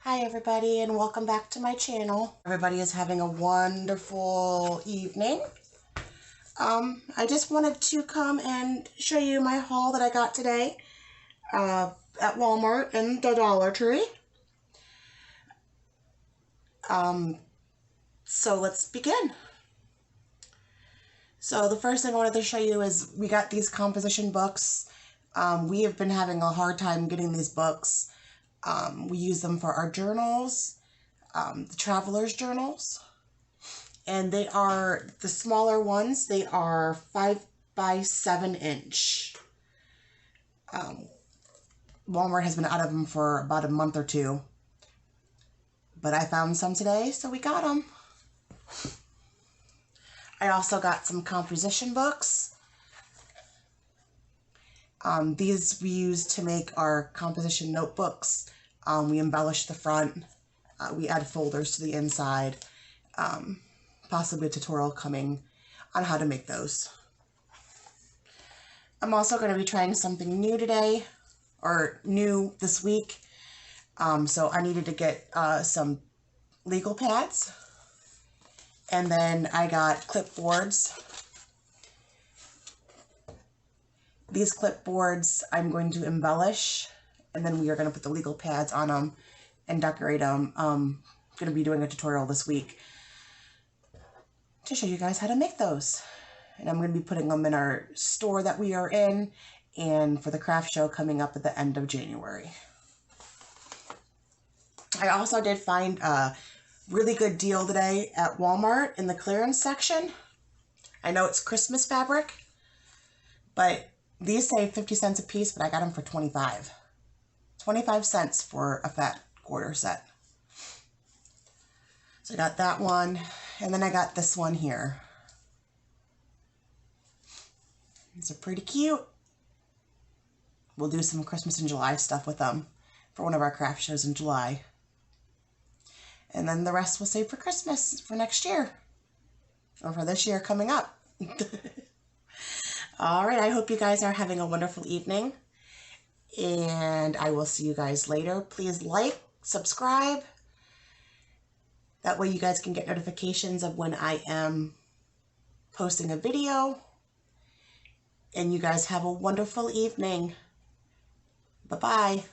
Hi everybody and welcome back to my channel. Everybody is having a wonderful evening. I just wanted to come and show you my haul that I got today at Wal Mart and the Dollar Tree. So let's begin. So the first thing I wanted to show you is we got these composition books. We have been having a hard time getting these books. We use them for our journals, the traveler's journals, and they are the smaller ones. They are 5 by 7 inch. Walmart has been out of them for about a month or two, but I found some today, so we got them. I also got some composition books. These we use to make our composition notebooks. We embellish the front. We add folders to the inside. Possibly a tutorial coming on how to make those. I'm also going to be trying something new today, or new this week. So I needed to get some legal pads. And then I got clipboards. These clipboards I'm going to embellish, and then we are going to put the legal pads on them and decorate them. I'm going to be doing a tutorial this week to show you guys how to make those. And I'm going to be putting them in our store that we are in and for the craft show coming up at the end of January. I also did find a really good deal today at Walmart in the clearance section. I know it's Christmas fabric, but these say 50 cents a piece, but I got them for 25. 25 cents for a fat quarter set. So I got that one, and then I got this one here. These are pretty cute. We'll do some Christmas in July stuff with them for one of our craft shows in July. And then the rest we'll save for Christmas for next year, or for this year coming up. All right, I hope you guys are having a wonderful evening, and I will see you guys later. Please like, subscribe. That way you guys can get notifications of when I am posting a video. And you guys have a wonderful evening. Bye-bye.